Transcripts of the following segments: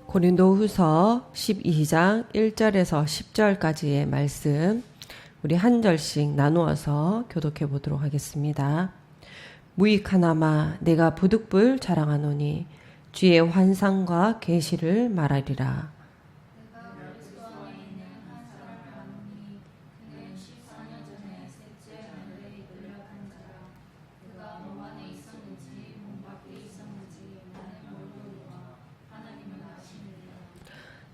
고린도후서 12장 1절에서 10절까지의 말씀 우리 한 절씩 나누어서 교독해 보도록 하겠습니다. 무익하나마 내가 부득불 자랑하노니 주의 환상과 계시를 말하리라.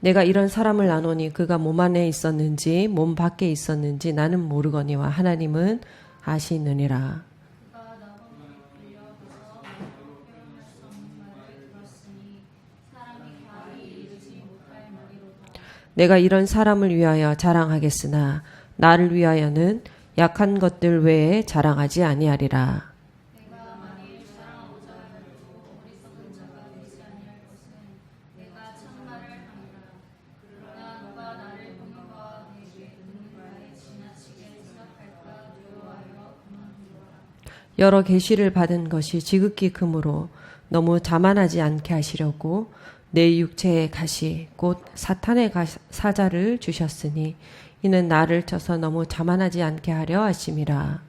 내가 이런 사람을 아노니 그가 몸 안에 있었는지 몸 밖에 있었는지 나는 모르거니와 하나님은 아시느니라. 내가 이런 사람을 위하여 자랑하겠으나 나를 위하여는 약한 것들 외에 자랑하지 아니하리라. 여러 계시를 받은 것이 지극히 크므로 너무 자만하지 않게 하시려고 내 육체의 가시 곧 사탄의 사자를 주셨으니 이는 나를 쳐서 너무 자만하지 않게 하려 하심이라.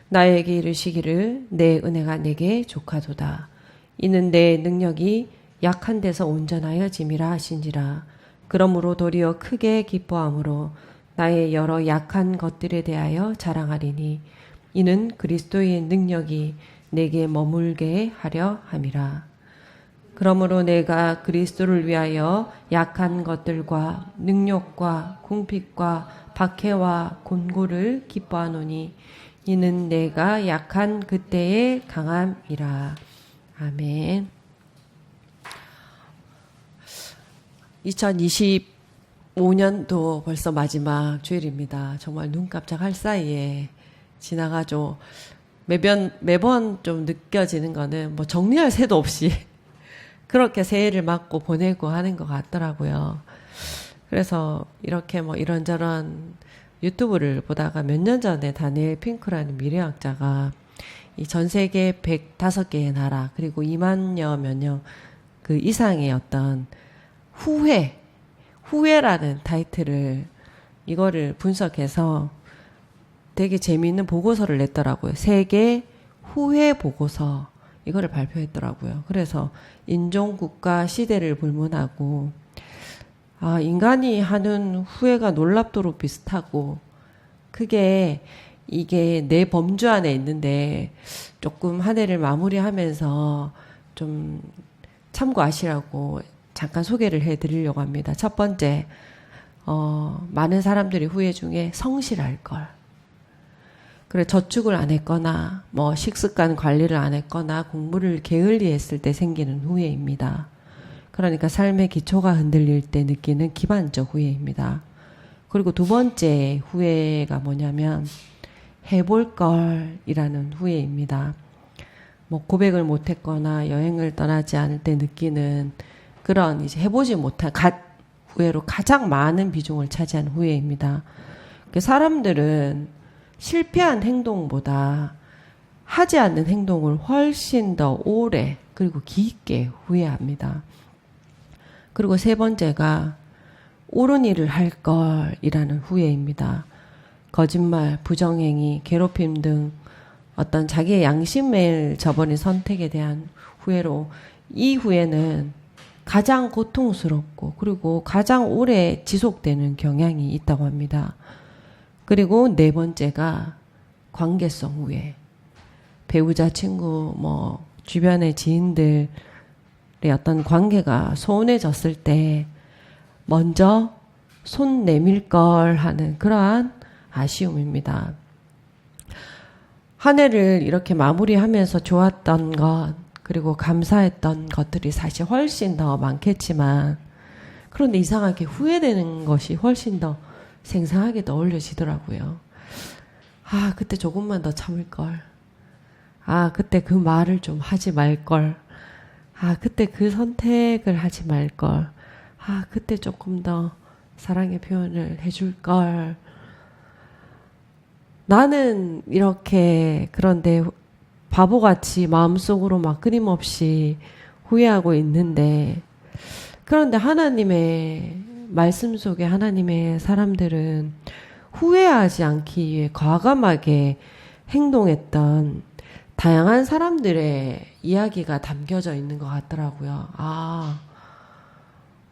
나에게 이르시기를 내 은혜가 내게 족하도다. 이는 내 능력이 약한 데서 온전하여 짐이라 하신지라. 그러므로 도리어 크게 기뻐함으로 나의 여러 약한 것들에 대하여 자랑하리니 이는 그리스도의 능력이 내게 머물게 하려 함이라. 그러므로 내가 그리스도를 위하여 약한 것들과 능욕과 궁핍과 박해와 곤고를 기뻐하노니 이는 내가 약한 그때의 강함이라. 아멘. 2025년도 벌써 마지막 주일입니다. 정말 눈 깜짝할 사이에 지나가죠. 매번 좀 느껴지는 거는 뭐 정리할 새도 없이 그렇게 새해를 맞고 보내고 하는 것 같더라고요. 그래서 이렇게 뭐 이런저런 유튜브를 보다가 몇 년 전에 다니엘 핑크라는 미래학자가 이 전 세계 105개의 나라 그리고 2만여 몇여 그 이상의 어떤 후회라는 타이틀을 이거를 분석해서 되게 재미있는 보고서를 냈더라고요. 세계 후회 보고서 이거를 발표했더라고요. 그래서 인종, 국가, 시대를 불문하고 인간이 하는 후회가 놀랍도록 비슷하고 그게 이게 내 범주 안에 있는데 조금 한 해를 마무리하면서 좀 참고하시라고 잠깐 소개를 해드리려고 합니다. 첫 번째, 많은 사람들이 후회 중에 성실할 걸. 그래, 저축을 안 했거나, 뭐, 식습관 관리를 안 했거나, 공부를 게을리 했을 때 생기는 후회입니다. 그러니까 삶의 기초가 흔들릴 때 느끼는 기반적 후회입니다. 그리고 두 번째 후회가 뭐냐면, 해볼 걸이라는 후회입니다. 뭐, 고백을 못 했거나, 여행을 떠나지 않을 때 느끼는 그런 이제 해보지 못한 후회로 가장 많은 비중을 차지한 후회입니다. 사람들은 실패한 행동보다 하지 않는 행동을 훨씬 더 오래 그리고 깊게 후회합니다. 그리고 세 번째가 옳은 일을 할 걸이라는 후회입니다. 거짓말, 부정행위, 괴롭힘 등 어떤 자기의 양심을 저버린 선택에 대한 후회로 이 후회는 가장 고통스럽고 그리고 가장 오래 지속되는 경향이 있다고 합니다. 그리고 네 번째가 관계성 후회. 배우자, 친구, 뭐 주변의 지인들의 어떤 관계가 소원해졌을 때 먼저 손 내밀 걸 하는 그러한 아쉬움입니다. 한 해를 이렇게 마무리하면서 좋았던 것 그리고 감사했던 것들이 사실 훨씬 더 많겠지만 그런데 이상하게 후회되는 것이 훨씬 더 생생하게 떠올려지더라고요. 그때 조금만 더 참을 걸. 그때 그 말을 좀 하지 말 걸. 그때 그 선택을 하지 말 걸. 그때 조금 더 사랑의 표현을 해줄 걸. 나는 이렇게 그런데 바보같이 마음속으로 막 끊임없이 후회하고 있는데, 그런데 하나님의 말씀 속에 하나님의 사람들은 후회하지 않기 위해 과감하게 행동했던 다양한 사람들의 이야기가 담겨져 있는 것 같더라고요.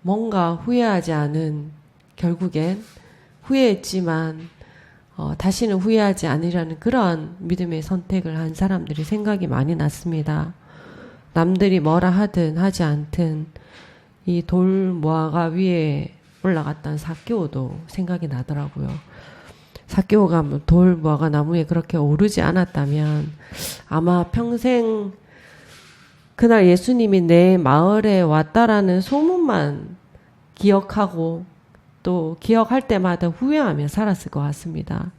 뭔가 후회하지 않은, 결국엔 후회했지만 다시는 후회하지 않으려는 그런 믿음의 선택을 한 사람들이 생각이 많이 났습니다. 남들이 뭐라 하든 하지 않든 이 돌 모아가 위에 올라갔던 삭개오도 생각이 나더라고요. 삭개오가 돌 모아가 나무에 그렇게 오르지 않았다면 아마 평생 그날 예수님이 내 마을에 왔다라는 소문만 기억하고 또 기억할 때마다 후회하며 살았을 것 같습니다.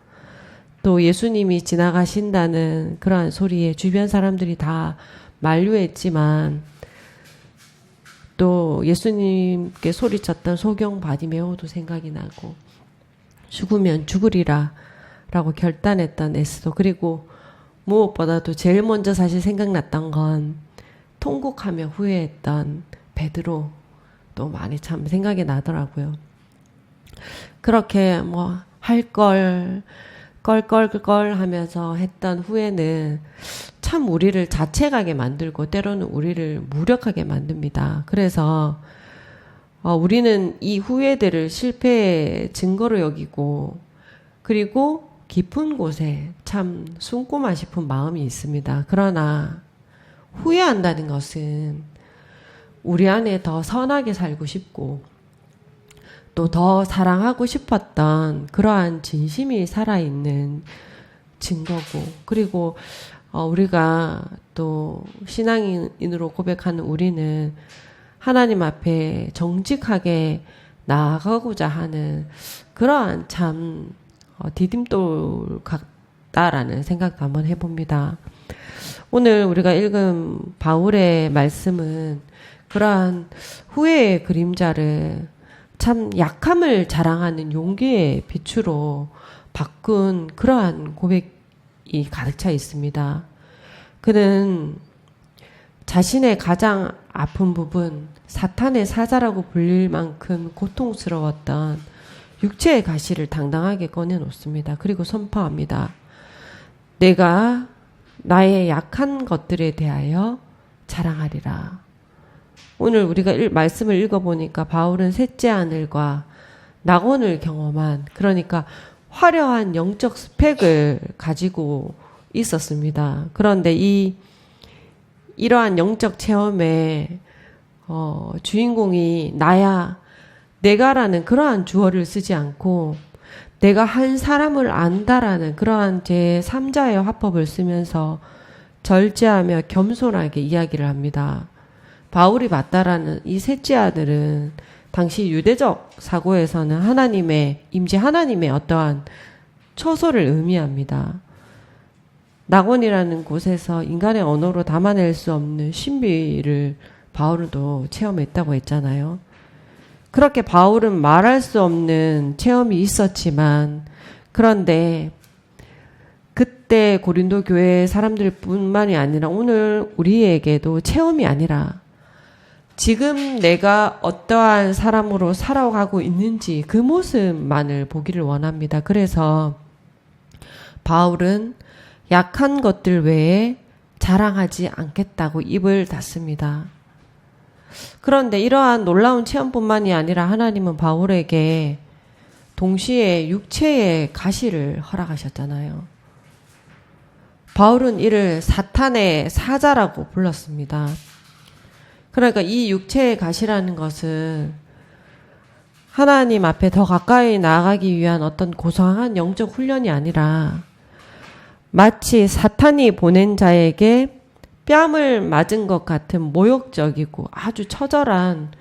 또 예수님이 지나가신다는 그러한 소리에 주변 사람들이 다 만류했지만 또 예수님께 소리쳤던 소경 바디메오도 생각이 나고 죽으면 죽으리라 라고 결단했던 에스도, 그리고 무엇보다도 제일 먼저 사실 생각났던 건 통곡하며 후회했던 베드로 또 많이 참 생각이 나더라고요. 그렇게 뭐 할 걸 껄껄껄 하면서 했던 후회는 참 우리를 자책하게 만들고 때로는 우리를 무력하게 만듭니다. 그래서 우리는 이 후회들을 실패의 증거로 여기고 그리고 깊은 곳에 참 숨고만 싶은 마음이 있습니다. 그러나 후회한다는 것은 우리 안에 더 선하게 살고 싶고 또 더 사랑하고 싶었던 그러한 진심이 살아있는 증거고, 그리고 우리가 또 신앙인으로 고백하는 우리는 하나님 앞에 정직하게 나아가고자 하는 그러한 참 디딤돌 같다라는 생각도 한번 해봅니다. 오늘 우리가 읽은 바울의 말씀은 그러한 후회의 그림자를 참 약함을 자랑하는 용기의 빛으로 바꾼 그러한 고백이 가득 차 있습니다. 그는 자신의 가장 아픈 부분, 사탄의 사자라고 불릴 만큼 고통스러웠던 육체의 가시를 당당하게 꺼내놓습니다. 그리고 선포합니다. 내가 나의 약한 것들에 대하여 자랑하리라. 오늘 우리가 말씀을 읽어보니까 바울은 셋째 하늘과 낙원을 경험한, 그러니까 화려한 영적 스펙을 가지고 있었습니다. 그런데 이러한 영적 체험에 주인공이 나야, 내가라는 그러한 주어를 쓰지 않고 내가 한 사람을 안다라는 그러한 제3자의 화법을 쓰면서 절제하며 겸손하게 이야기를 합니다. 바울이 맞다라는 이 셋째 아들은 당시 유대적 사고에서는 하나님의 임재, 하나님의 어떠한 처소를 의미합니다. 낙원이라는 곳에서 인간의 언어로 담아낼 수 없는 신비를 바울도 체험했다고 했잖아요. 그렇게 바울은 말할 수 없는 체험이 있었지만, 그런데 그때 고린도 교회 사람들뿐만이 아니라 오늘 우리에게도 체험이 아니라 지금 내가 어떠한 사람으로 살아가고 있는지 그 모습만을 보기를 원합니다. 그래서 바울은 약한 것들 외에 자랑하지 않겠다고 입을 닫습니다. 그런데 이러한 놀라운 체험뿐만이 아니라 하나님은 바울에게 동시에 육체의 가시를 허락하셨잖아요. 바울은 이를 사탄의 사자라고 불렀습니다. 그러니까 이 육체의 가시라는 것은 하나님 앞에 더 가까이 나아가기 위한 어떤 고상한 영적 훈련이 아니라 마치 사탄이 보낸 자에게 뺨을 맞은 것 같은 모욕적이고 아주 처절한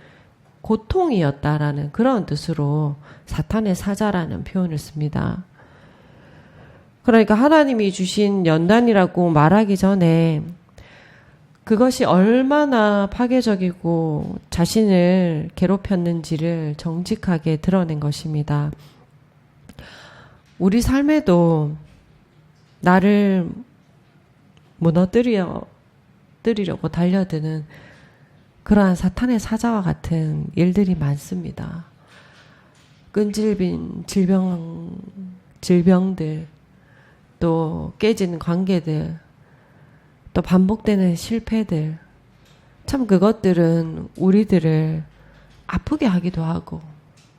고통이었다라는 그런 뜻으로 사탄의 사자라는 표현을 씁니다. 그러니까 하나님이 주신 연단이라고 말하기 전에 그것이 얼마나 파괴적이고 자신을 괴롭혔는지를 정직하게 드러낸 것입니다. 우리 삶에도 나를 무너뜨리려고 달려드는 그러한 사탄의 사자와 같은 일들이 많습니다. 끈질긴 질병들, 또 깨진 관계들, 또 반복되는 실패들, 참 그것들은 우리들을 아프게 하기도 하고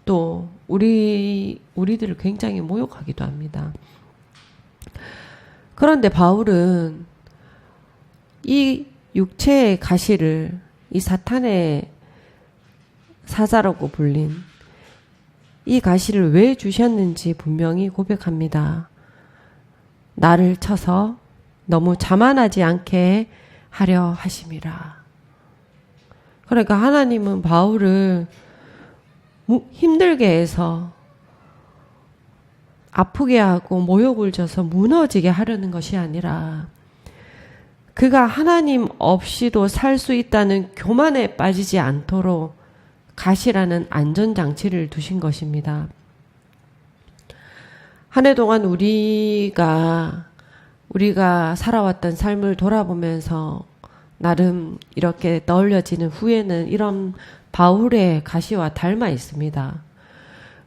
또 우리들을 굉장히 모욕하기도 합니다. 그런데 바울은 이 육체의 가시를 이 사탄의 사자라고 불린 이 가시를 왜 주셨는지 분명히 고백합니다. 나를 쳐서 너무 자만하지 않게 하려 하심이라. 그러니까 하나님은 바울을 힘들게 해서 아프게 하고 모욕을 줘서 무너지게 하려는 것이 아니라 그가 하나님 없이도 살 수 있다는 교만에 빠지지 않도록 가시라는 안전장치를 두신 것입니다. 한 해 동안 우리가 살아왔던 삶을 돌아보면서 나름 이렇게 떠올려지는 후에는 이런 바울의 가시와 닮아 있습니다.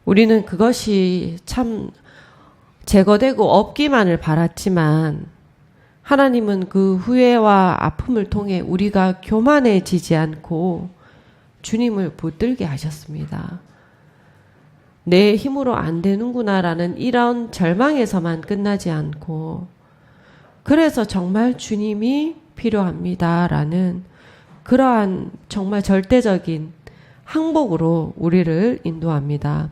우리는 그것이 참 제거되고 없기만을 바랐지만 하나님은 그 후회와 아픔을 통해 우리가 교만해지지 않고 주님을 붙들게 하셨습니다. 내 힘으로 안 되는구나라는 이런 절망에서만 끝나지 않고 그래서 정말 주님이 필요합니다라는 그러한 정말 절대적인 항복으로 우리를 인도합니다.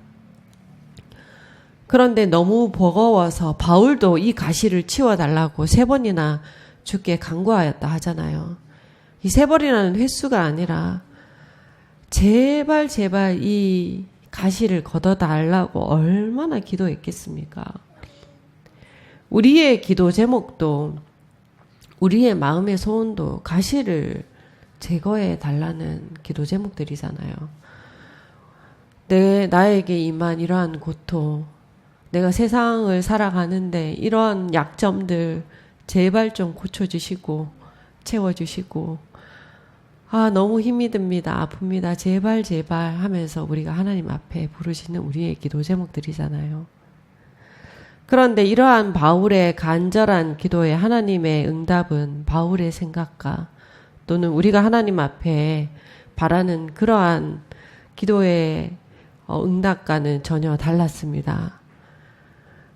그런데 너무 버거워서 바울도 이 가시를 치워달라고 3번이나 주께 간구하였다 하잖아요. 이 3번이라는 횟수가 아니라 제발 이 가시를 걷어달라고 얼마나 기도했겠습니까? 우리의 기도 제목도 우리의 마음의 소원도 가시를 제거해 달라는 기도 제목들이잖아요. 나에게 임한 이러한 고통, 내가 세상을 살아가는데 이런 약점들 제발 좀 고쳐주시고 채워주시고 너무 힘이 듭니다. 아픕니다. 제발 하면서 우리가 하나님 앞에 부르시는 우리의 기도 제목들이잖아요. 그런데 이러한 바울의 간절한 기도에 하나님의 응답은 바울의 생각과 또는 우리가 하나님 앞에 바라는 그러한 기도의 응답과는 전혀 달랐습니다.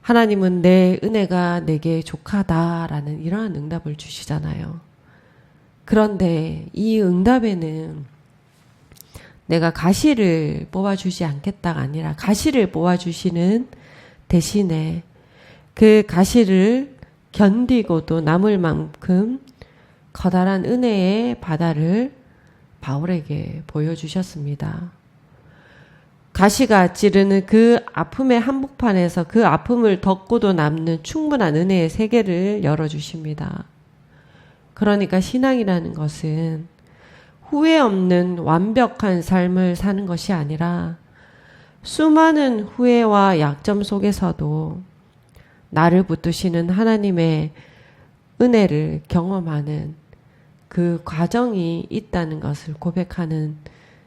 하나님은 내 은혜가 내게 족하다라는 이러한 응답을 주시잖아요. 그런데 이 응답에는 내가 가시를 뽑아주지 않겠다가 아니라 가시를 뽑아주시는 대신에 그 가시를 견디고도 남을 만큼 커다란 은혜의 바다를 바울에게 보여주셨습니다. 가시가 찌르는 그 아픔의 한복판에서 그 아픔을 덮고도 남는 충분한 은혜의 세계를 열어주십니다. 그러니까 신앙이라는 것은 후회 없는 완벽한 삶을 사는 것이 아니라 수많은 후회와 약점 속에서도 나를 붙드시는 하나님의 은혜를 경험하는 그 과정이 있다는 것을 고백하는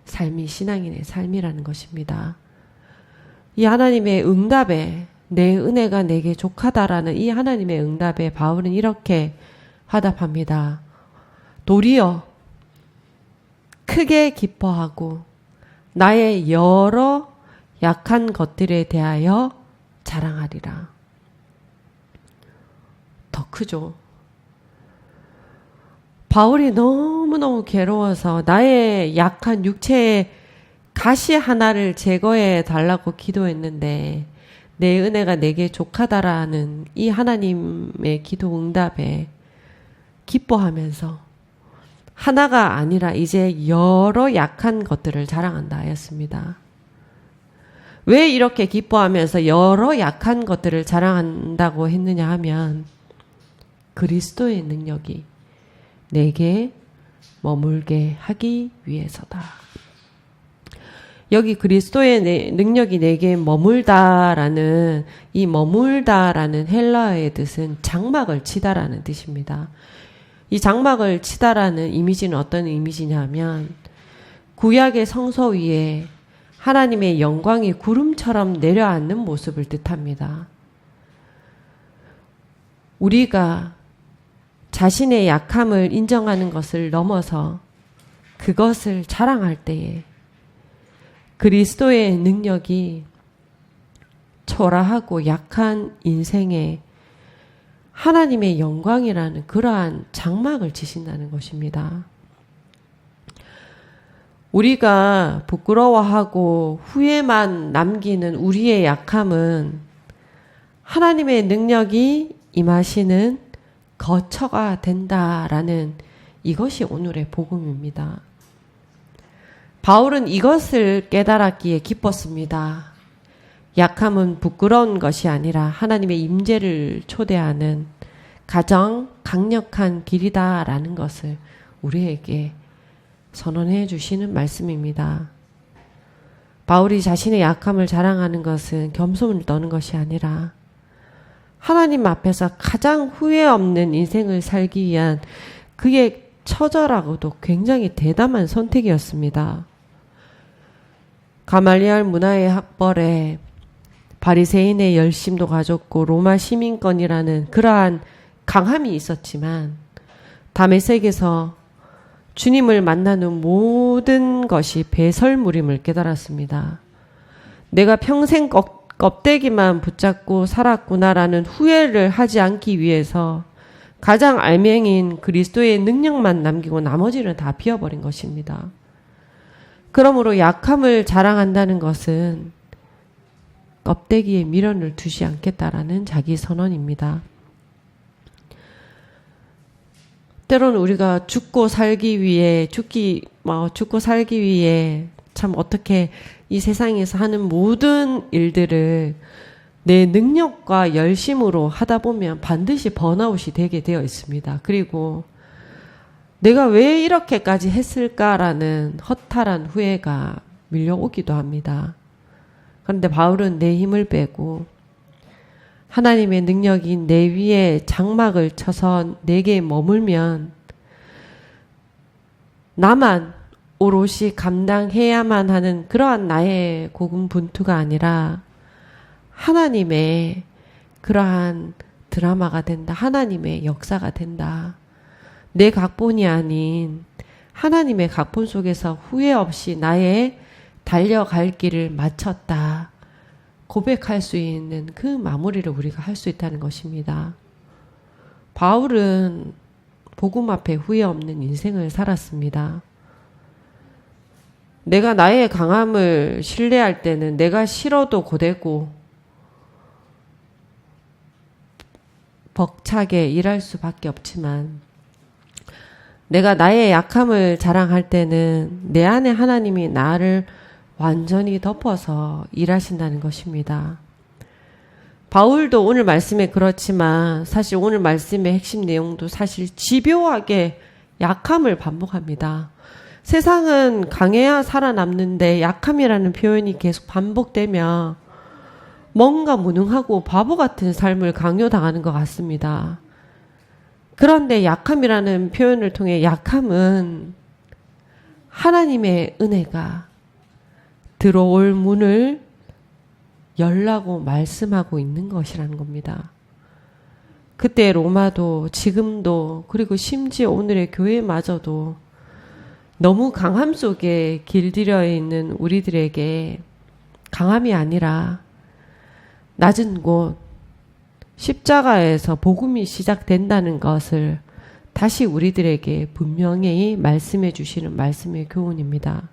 삶이 신앙인의 삶이라는 것입니다. 이 하나님의 응답에 내 은혜가 내게 족하다라는 이 하나님의 응답에 바울은 이렇게 화답합니다. 도리어 크게 기뻐하고 나의 여러 약한 것들에 대하여 자랑하리라. 더 크죠. 바울이 너무너무 괴로워서 나의 약한 육체의 가시 하나를 제거해 달라고 기도했는데 내 은혜가 내게 족하다라는 이 하나님의 기도 응답에 기뻐하면서 하나가 아니라 이제 여러 약한 것들을 자랑한다 하였습니다. 왜 이렇게 기뻐하면서 여러 약한 것들을 자랑한다고 했느냐 하면 그리스도의 능력이 내게 머물게 하기 위해서다. 여기 그리스도의 능력이 내게 머물다라는 이 머물다라는 헬라어의 뜻은 장막을 치다라는 뜻입니다. 이 장막을 치다라는 이미지는 어떤 이미지냐면 구약의 성소 위에 하나님의 영광이 구름처럼 내려앉는 모습을 뜻합니다. 우리가 자신의 약함을 인정하는 것을 넘어서 그것을 자랑할 때에 그리스도의 능력이 초라하고 약한 인생에 하나님의 영광이라는 그러한 장막을 치신다는 것입니다. 우리가 부끄러워하고 후회만 남기는 우리의 약함은 하나님의 능력이 임하시는 거처가 된다라는 이것이 오늘의 복음입니다. 바울은 이것을 깨달았기에 기뻤습니다. 약함은 부끄러운 것이 아니라 하나님의 임재를 초대하는 가장 강력한 길이다라는 것을 우리에게 선언해 주시는 말씀입니다. 바울이 자신의 약함을 자랑하는 것은 겸손을 떠는 것이 아니라 하나님 앞에서 가장 후회 없는 인생을 살기 위한 그의 처절하고도 굉장히 대담한 선택이었습니다. 가말리엘 문화의 학벌에 바리새인의 열심도 가졌고 로마 시민권이라는 그러한 강함이 있었지만 다메섹에서 주님을 만난 후 모든 것이 배설물임을 깨달았습니다. 내가 평생 껍데기만 붙잡고 살았구나라는 후회를 하지 않기 위해서 가장 알맹인 그리스도의 능력만 남기고 나머지는 다 비워버린 것입니다. 그러므로 약함을 자랑한다는 것은 껍데기에 미련을 두지 않겠다라는 자기 선언입니다. 때로는 우리가 죽고 살기 위해 참 어떻게 이 세상에서 하는 모든 일들을 내 능력과 열심으로 하다 보면 반드시 번아웃이 되게 되어 있습니다. 그리고 내가 왜 이렇게까지 했을까라는 허탈한 후회가 밀려오기도 합니다. 그런데 바울은 내 힘을 빼고 하나님의 능력이 내 위에 장막을 쳐서 내게 머물면 나만 오롯이 감당해야만 하는 그러한 나의 고군분투가 아니라 하나님의 그러한 드라마가 된다. 하나님의 역사가 된다. 내 각본이 아닌 하나님의 각본 속에서 후회 없이 나의 달려갈 길을 마쳤다. 고백할 수 있는 그 마무리를 우리가 할 수 있다는 것입니다. 바울은 복음 앞에 후회 없는 인생을 살았습니다. 내가 나의 강함을 신뢰할 때는 내가 싫어도 고되고 벅차게 일할 수밖에 없지만 내가 나의 약함을 자랑할 때는 내 안에 하나님이 나를 완전히 덮어서 일하신다는 것입니다. 바울도 오늘 말씀에 그렇지만 사실 오늘 말씀의 핵심 내용도 사실 집요하게 약함을 반복합니다. 세상은 강해야 살아남는데 약함이라는 표현이 계속 반복되며 뭔가 무능하고 바보 같은 삶을 강요당하는 것 같습니다. 그런데 약함이라는 표현을 통해 약함은 하나님의 은혜가 들어올 문을 열라고 말씀하고 있는 것이라는 겁니다. 그때 로마도 지금도 그리고 심지어 오늘의 교회마저도 너무 강함 속에 길들여 있는 우리들에게 강함이 아니라 낮은 곳 십자가에서 복음이 시작된다는 것을 다시 우리들에게 분명히 말씀해 주시는 말씀의 교훈입니다.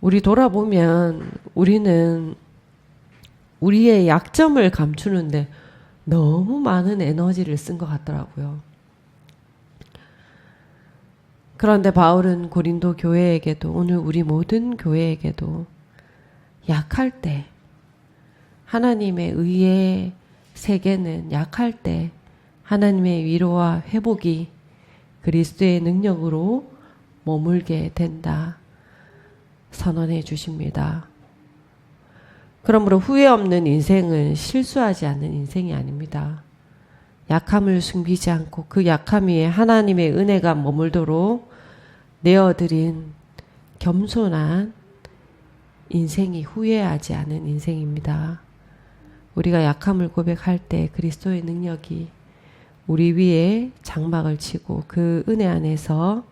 우리 돌아보면 우리는 우리의 약점을 감추는데 너무 많은 에너지를 쓴 것 같더라고요. 그런데 바울은 고린도 교회에게도 오늘 우리 모든 교회에게도 약할 때 하나님의 의의 세계는 약할 때 하나님의 위로와 회복이 그리스도의 능력으로 머물게 된다. 선언해 주십니다. 그러므로 후회 없는 인생은 실수하지 않는 인생이 아닙니다. 약함을 숨기지 않고 그 약함 위에 하나님의 은혜가 머물도록 내어드린 겸손한 인생이 후회하지 않은 인생입니다. 우리가 약함을 고백할 때 그리스도의 능력이 우리 위에 장막을 치고 그 은혜 안에서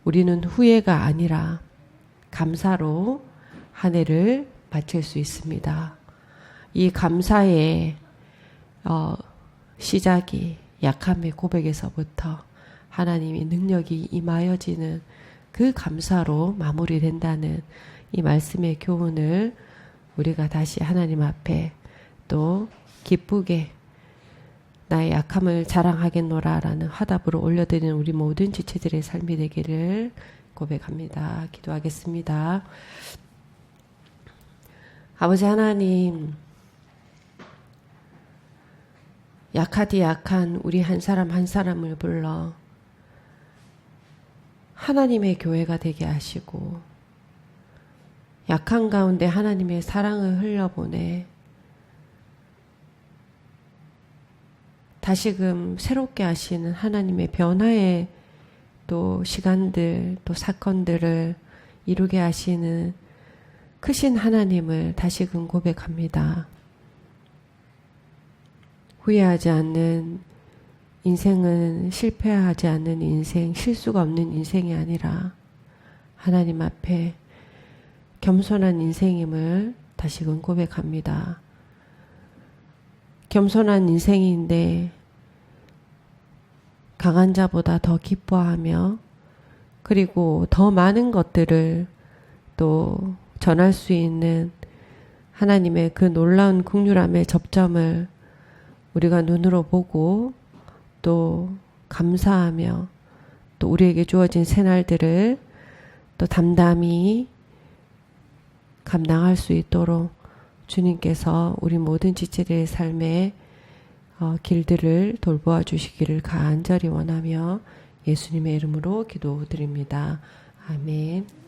우리는 후회가 아니라 감사로 한 해를 마칠 수 있습니다. 이 감사의 시작이 약함의 고백에서부터 하나님의 능력이 임하여지는 그 감사로 마무리된다는 이 말씀의 교훈을 우리가 다시 하나님 앞에 또 기쁘게 나의 약함을 자랑하겠노라 라는 화답으로 올려드리는 우리 모든 지체들의 삶이 되기를 고백합니다. 기도하겠습니다. 아버지 하나님, 약하디 약한 우리 한 사람 한 사람을 불러 하나님의 교회가 되게 하시고 약한 가운데 하나님의 사랑을 흘려보내 다시금 새롭게 하시는 하나님의 변화의 또 시간들 또 사건들을 이루게 하시는 크신 하나님을 다시금 고백합니다. 후회하지 않는 인생은 실패하지 않는 인생, 실수가 없는 인생이 아니라 하나님 앞에 겸손한 인생임을 다시금 고백합니다. 겸손한 인생인데 강한 자보다 더 기뻐하며 그리고 더 많은 것들을 또 전할 수 있는 하나님의 그 놀라운 긍휼함의 접점을 우리가 눈으로 보고 또 감사하며 또 우리에게 주어진 새날들을 또 담담히 감당할 수 있도록 주님께서 우리 모든 지체들의 삶의 길들을 돌보아 주시기를 간절히 원하며 예수님의 이름으로 기도드립니다. 아멘.